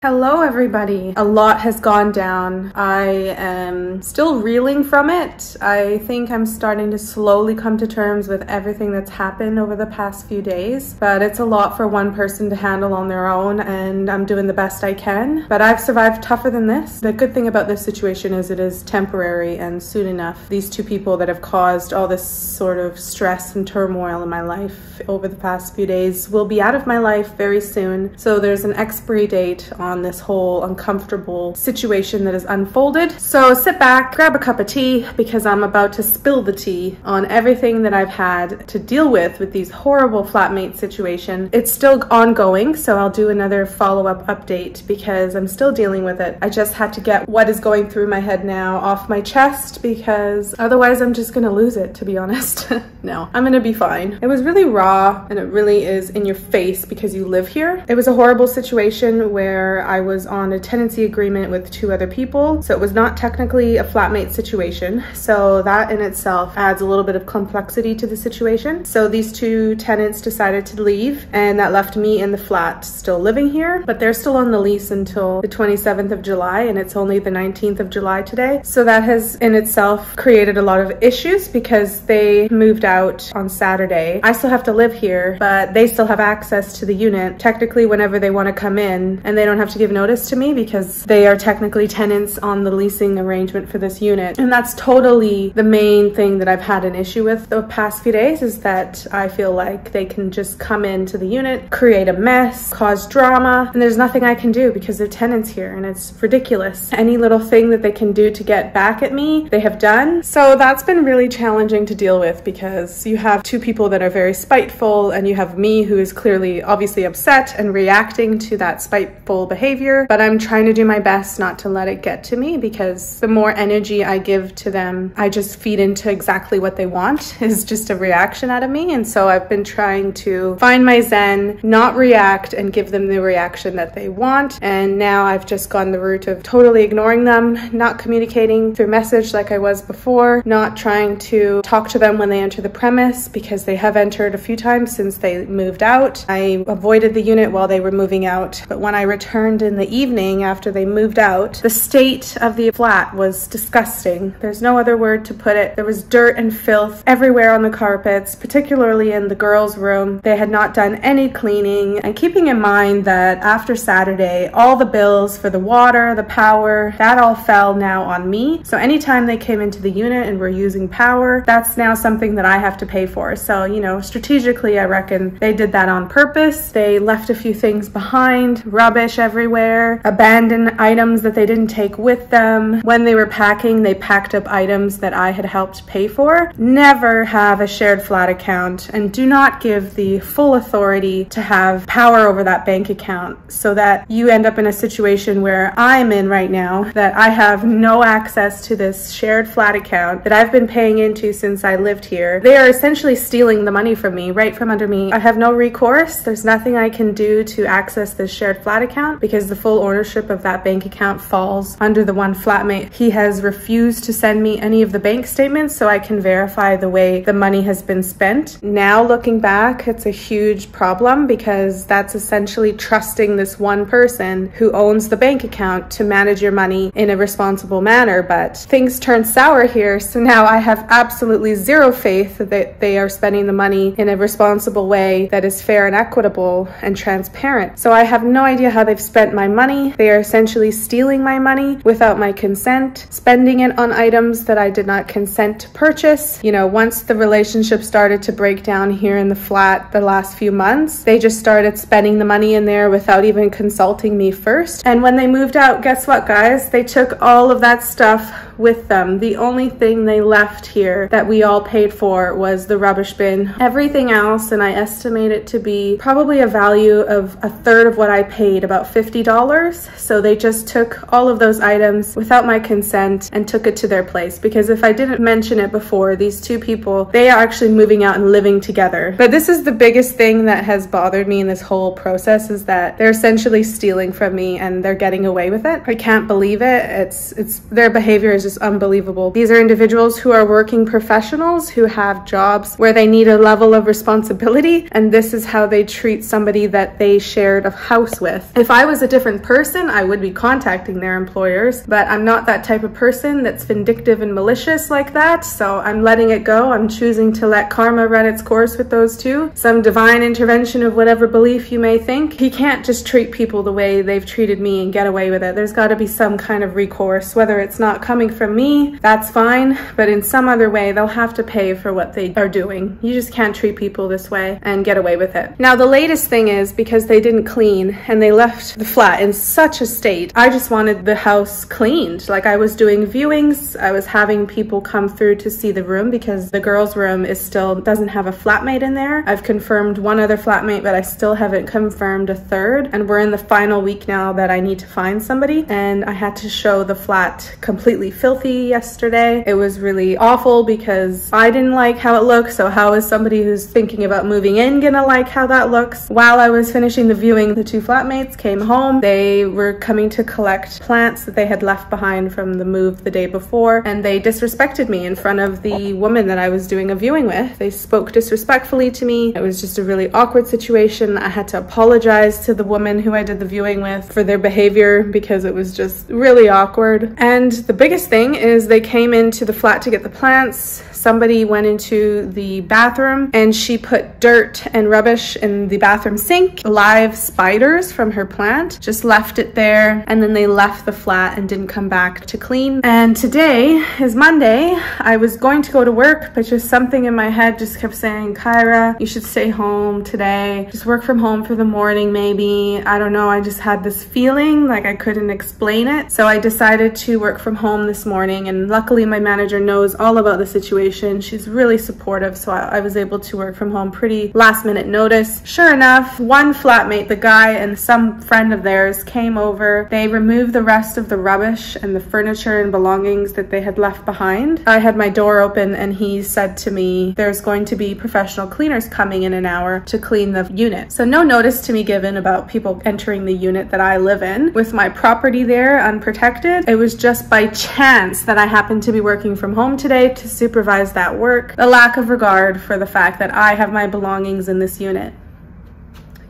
Hello everybody. A lot has gone down. I am still reeling from it. I think I'm starting to slowly come to terms with everything that's happened over the past few days, but it's a lot for one person to handle on their own, and I'm doing the best I can. But I've survived tougher than this. The good thing about this situation is it is temporary, and soon enough, these two people that have caused all this sort of stress and turmoil in my life over the past few days will be out of my life very soon. So there's an expiry date on this whole uncomfortable situation that has unfolded. So sit back, grab a cup of tea, because I'm about to spill the tea on everything that I've had to deal with these horrible flatmate situation. It's still ongoing, so I'll do another follow-up update because I'm still dealing with it. I just had to get what is going through my head now off my chest, because otherwise I'm just gonna lose it, to be honest. No, I'm gonna be fine. It was really raw, and it really is in your face because you live here. It was a horrible situation where I was on a tenancy agreement with two other people, so it was not technically a flatmate situation. So that in itself adds a little bit of complexity to the situation. So these two tenants decided to leave, and that left me in the flat still living here, but they're still on the lease until the 27th of July, and it's only the 19th of July today. So that has in itself created a lot of issues because they moved out on Saturday. I still have to live here, but they still have access to the unit technically whenever they want to come in, and they don't have to give notice to me because they are technically tenants on the leasing arrangement for this unit. And that's totally the main thing that I've had an issue with the past few days, is that I feel like they can just come into the unit, create a mess, cause drama, and there's nothing I can do because they're tenants here, and it's ridiculous. Any little thing that they can do to get back at me, they have done. So that's been really challenging to deal with because you have two people that are very spiteful, and you have me who is clearly obviously upset and reacting to that spiteful behavior. But I'm trying to do my best not to let it get to me, because the more energy I give to them, I just feed into exactly what they want, is just a reaction out of me. And so I've been trying to find my zen, not react, and give them the reaction that they want. And now I've just gone the route of totally ignoring them, not communicating through message like I was before, not trying to talk to them when they enter the premise, because they have entered a few times since they moved out. I avoided the unit while they were moving out, but when I returned in the evening after they moved out, the state of the flat was disgusting. There's no other word to put it. There was dirt and filth everywhere on the carpets, particularly in the girls' room. They had not done any cleaning, and keeping in mind that after Saturday, all the bills for the water, the power, that all fell now on me. So anytime they came into the unit and were using power, that's now something that I have to pay for. So, you know, strategically, I reckon they did that on purpose. They left a few things behind, rubbish everywhere, abandoned items that they didn't take with them. When they were packing, they packed up items that I had helped pay for. Never have a shared flat account, and do not give the full authority to have power over that bank account, so that you end up in a situation where I'm in right now, that I have no access to this shared flat account that I've been paying into since I lived here. They are essentially stealing the money from me, right from under me. I have no recourse. There's nothing I can do to access this shared flat account because the full ownership of that bank account falls under the one flatmate. He has refused to send me any of the bank statements so I can verify the way the money has been spent. Now looking back, it's a huge problem because that's essentially trusting this one person who owns the bank account to manage your money in a responsible manner. But things turned sour here, so now I have absolutely zero faith that they are spending the money in a responsible way that is fair and equitable and transparent. So I have no idea how they've spent my money. They are essentially stealing my money without my consent, spending it on items that I did not consent to purchase. You know, once the relationship started to break down here in the flat the last few months, they just started spending the money in there without even consulting me first. And when they moved out, guess what, guys? They took all of that stuff with them. The only thing they left here that we all paid for was the rubbish bin. Everything else, and I estimate it to be probably a value of a third of what I paid, about $50. So they just took all of those items without my consent and took it to their place, because if I didn't mention it before, these two people, they are actually moving out and living together. But this is the biggest thing that has bothered me in this whole process, is that they're essentially stealing from me and they're getting away with it. I can't believe it. It's their behavior is just unbelievable. These are individuals who are working professionals who have jobs where they need a level of responsibility, and this is how they treat somebody that they shared a house with. If I was a different person, I would be contacting their employers, but I'm not that type of person that's vindictive and malicious like that, so I'm letting it go. I'm choosing to let karma run its course with those two. Some divine intervention of whatever belief you may think. You can't just treat people the way they've treated me and get away with it. There's got to be some kind of recourse, whether it's not coming from me, that's fine, but in some other way they'll have to pay for what they are doing. You just can't treat people this way and get away with it. Now the latest thing is, because they didn't clean and they left the flat in such a state, I just wanted the house cleaned. Like, I was doing viewings, I was having people come through to see the room because the girls' room doesn't have a flatmate in there. I've confirmed one other flatmate, but I still haven't confirmed a third, and we're in the final week now that I need to find somebody, and I had to show the flat completely filthy yesterday. It was really awful because I didn't like how it looked, so how is somebody who's thinking about moving in gonna like how that looks? While I was finishing the viewing, the two flatmates came home. They were coming to collect plants that they had left behind from the move the day before, and they disrespected me in front of the woman that I was doing a viewing with. They spoke disrespectfully to me. It was just a really awkward situation. I had to apologize to the woman who I did the viewing with for their behavior because it was just really awkward. And the biggest thing is they came into the flat to get the plants. Somebody went into the bathroom and she put dirt and rubbish in the bathroom sink. Live spiders from her plant, just left it there, and then they left the flat and didn't come back to clean. And today is Monday. I was going to go to work, but just something in my head just kept saying, Kyra, you should stay home today. Just work from home for the morning maybe. I don't know, I just had this feeling like I couldn't explain it. So I decided to work from home this morning, and luckily my manager knows all about the situation. She's really supportive, so I was able to work from home pretty last minute notice. Sure enough, one flatmate, the guy and some friend of theirs, came over. They removed the rest of the rubbish and the furniture and belongings that they had left behind. I had my door open and he said to me, there's going to be professional cleaners coming in an hour to clean the unit. So no notice to me given about people entering the unit that I live in. With my property there unprotected, it was just by chance that I happened to be working from home today to supervise that work. The lack of regard for the fact that I have my belongings in this unit.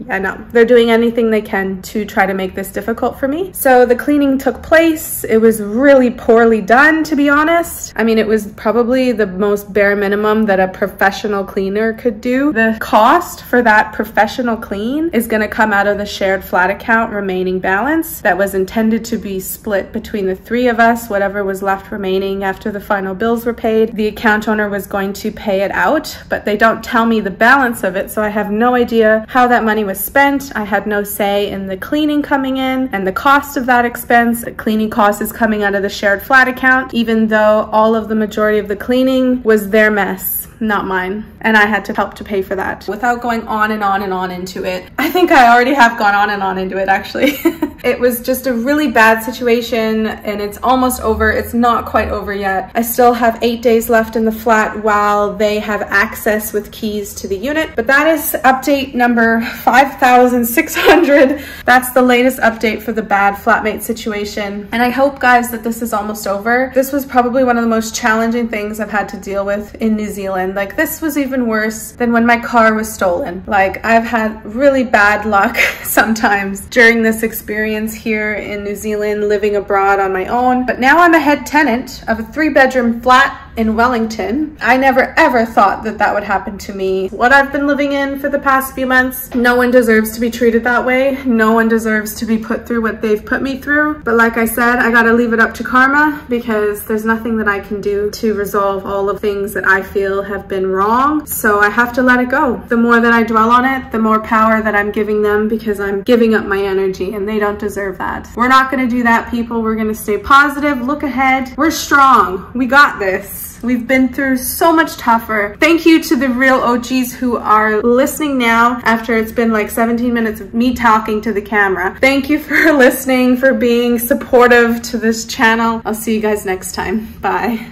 I know they're doing anything they can to try to make this difficult for me. So the cleaning took place. It was really poorly done, to be honest. I mean, it was probably the most bare minimum that a professional cleaner could do. The cost for that professional clean is going to come out of the shared flat account remaining balance that was intended to be split between the three of us, whatever was left remaining after the final bills were paid. The account owner was going to pay it out, but they don't tell me the balance of it, so I have no idea how that money was spent. I had no say in the cleaning coming in and the cost of that expense. The cleaning cost is coming out of the shared flat account, even though all of the majority of the cleaning was their mess, not mine, and I had to help to pay for that. Without going on and on and on into it, I think I already have gone on and on into it actually. It was just a really bad situation, and it's almost over. It's not quite over yet. I still have 8 days left in the flat while they have access with keys to the unit, but that is update number 5,600. That's the latest update for the bad flatmate situation, and I hope, guys, that this is almost over. This was probably one of the most challenging things I've had to deal with in New Zealand. Like, this was even worse than when my car was stolen. Like, I've had really bad luck sometimes during this experience here in New Zealand, living abroad on my own, but now I'm a head tenant of a 3-bedroom flat in Wellington. I never ever thought that that would happen to me. What I've been living in for the past few months, no one deserves to be treated that way. No one deserves to be put through what they've put me through. But like I said, I gotta leave it up to karma, because there's nothing that I can do to resolve all of things that I feel have been wrong. So I have to let it go. The more that I dwell on it, the more power that I'm giving them, because I'm giving up my energy, and they don't deserve that. We're not gonna do that, people. We're gonna stay positive, look ahead. We're strong. We got this. We've been through so much tougher. Thank you to the real OGs who are listening now after it's been like 17 minutes of me talking to the camera. Thank you for listening, for being supportive to this channel. I'll see you guys next time. Bye.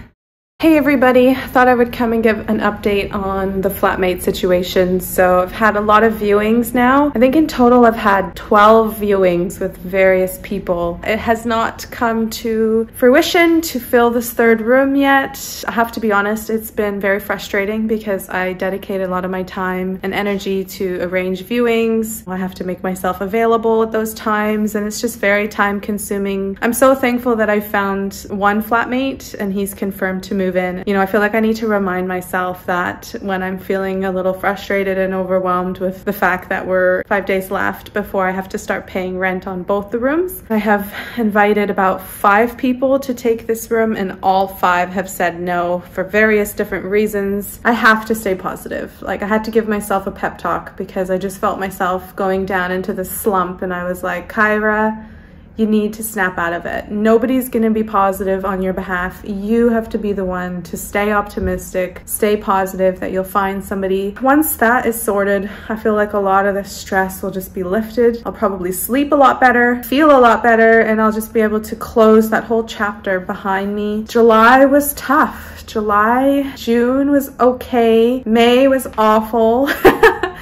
Hey everybody, thought I would come and give an update on the flatmate situation. So I've had a lot of viewings now. I think in total I've had 12 viewings with various people. It has not come to fruition to fill this third room yet. I have to be honest, it's been very frustrating because I dedicate a lot of my time and energy to arrange viewings. I have to make myself available at those times and it's just very time consuming. I'm so thankful that I found one flatmate and he's confirmed to move in. You know, I feel like I need to remind myself that when I'm feeling a little frustrated and overwhelmed with the fact that we're 5 days left before I have to start paying rent on both the rooms. I have invited about 5 people to take this room and all 5 have said no for various different reasons. I have to stay positive. Like, I had to give myself a pep talk because I just felt myself going down into the slump and I was like, Kyra, you need to snap out of it. Nobody's gonna be positive on your behalf. You have to be the one to stay optimistic, stay positive that you'll find somebody. Once that is sorted, I feel like a lot of the stress will just be lifted. I'll probably sleep a lot better, feel a lot better, and I'll just be able to close that whole chapter behind me. July was tough. June was okay. May was awful.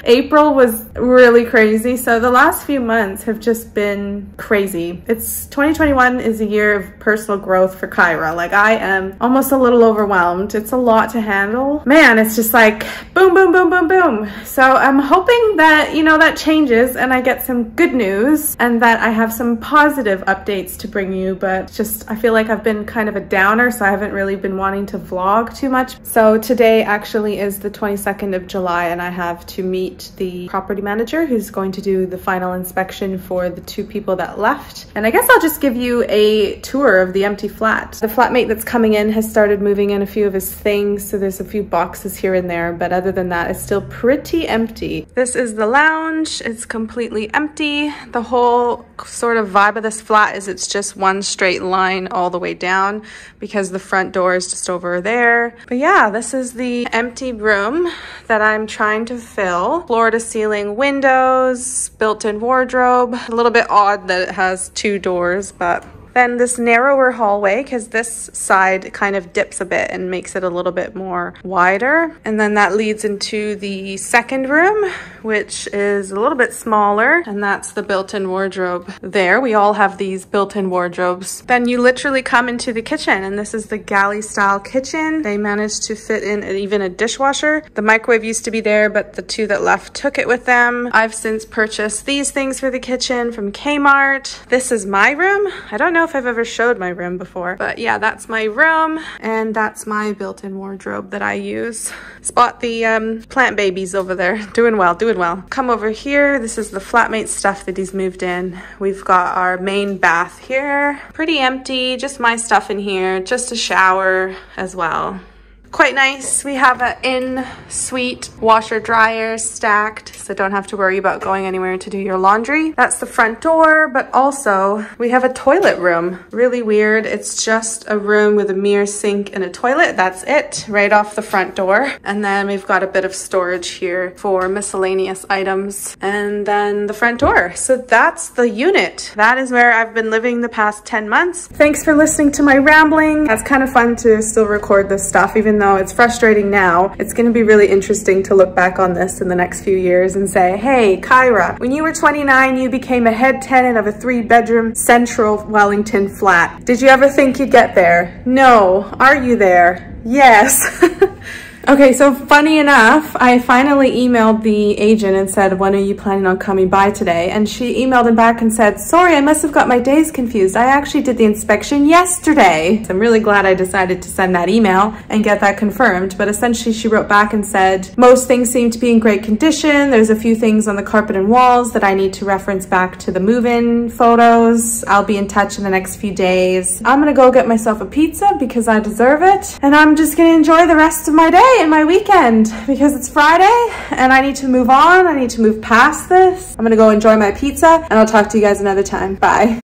April was really crazy. So the last few months have just been crazy. 2021 is a year of personal growth for Kyra. Like, I am almost a little overwhelmed. It's a lot to handle. Man, it's just like boom, boom, boom, boom, boom. So I'm hoping that, you know, that changes and I get some good news and that I have some positive updates to bring you. But just, I feel like I've been kind of a downer, so I haven't really been wanting to vlog too much. So today actually is the 22nd of July and I have to meet the property manager who's going to do the final inspection for the 2 people that left. And I guess I'll just give you a tour of the empty flat. The flatmate that's coming in has started moving in a few of his things, so there's a few boxes here and there, but other than that, it's still pretty empty. This is the lounge. It's completely empty. The whole sort of vibe of this flat is it's just one straight line all the way down because the front door is just over there. But yeah, this is the empty room that I'm trying to fill. Floor to ceiling windows, built-in wardrobe. A little bit odd that it has 2 doors, but then this narrower hallway, because this side kind of dips a bit and makes it a little bit more wider. And then that leads into the second room, which is a little bit smaller. And that's the built-in wardrobe there. We all have these built-in wardrobes. Then you literally come into the kitchen, and this is the galley style kitchen. They managed to fit in even a dishwasher. The microwave used to be there, but the 2 that left took it with them. I've since purchased these things for the kitchen from Kmart. This is my room. I don't know if I've ever showed my room before, but yeah, that's my room and that's my built-in wardrobe that I use. Spot the plant babies over there. Doing well, doing well. Come over here. This is the flatmate stuff that he's moved in. We've got our main bath here. Pretty empty, just my stuff in here, just a shower as well. Quite nice. We have an in-suite washer dryer stacked, so don't have to worry about going anywhere to do your laundry. That's the front door, but also we have a toilet room. Really weird. It's just a room with a mirror sink and a toilet. That's it, right off the front door. And then we've got a bit of storage here for miscellaneous items. And then the front door. So that's the unit. That is where I've been living the past 10 months. Thanks for listening to my rambling. That's kind of fun to still record this stuff, even though it's frustrating now. It's going to be really interesting to look back on this in the next few years and say, hey, Kyra, when you were 29, you became a head tenant of a 3-bedroom central Wellington flat. Did you ever think you'd get there? No. Are you there? Yes. Okay, so funny enough, I finally emailed the agent and said, when are you planning on coming by today? And she emailed him back and said, sorry, I must have got my days confused. I actually did the inspection yesterday. So I'm really glad I decided to send that email and get that confirmed. But essentially she wrote back and said, most things seem to be in great condition. There's a few things on the carpet and walls that I need to reference back to the move-in photos. I'll be in touch in the next few days. I'm gonna go get myself a pizza because I deserve it. And I'm just gonna enjoy the rest of my day and my weekend because it's Friday and I need to move on. I need to move past this. I'm gonna go enjoy my pizza and I'll talk to you guys another time. Bye.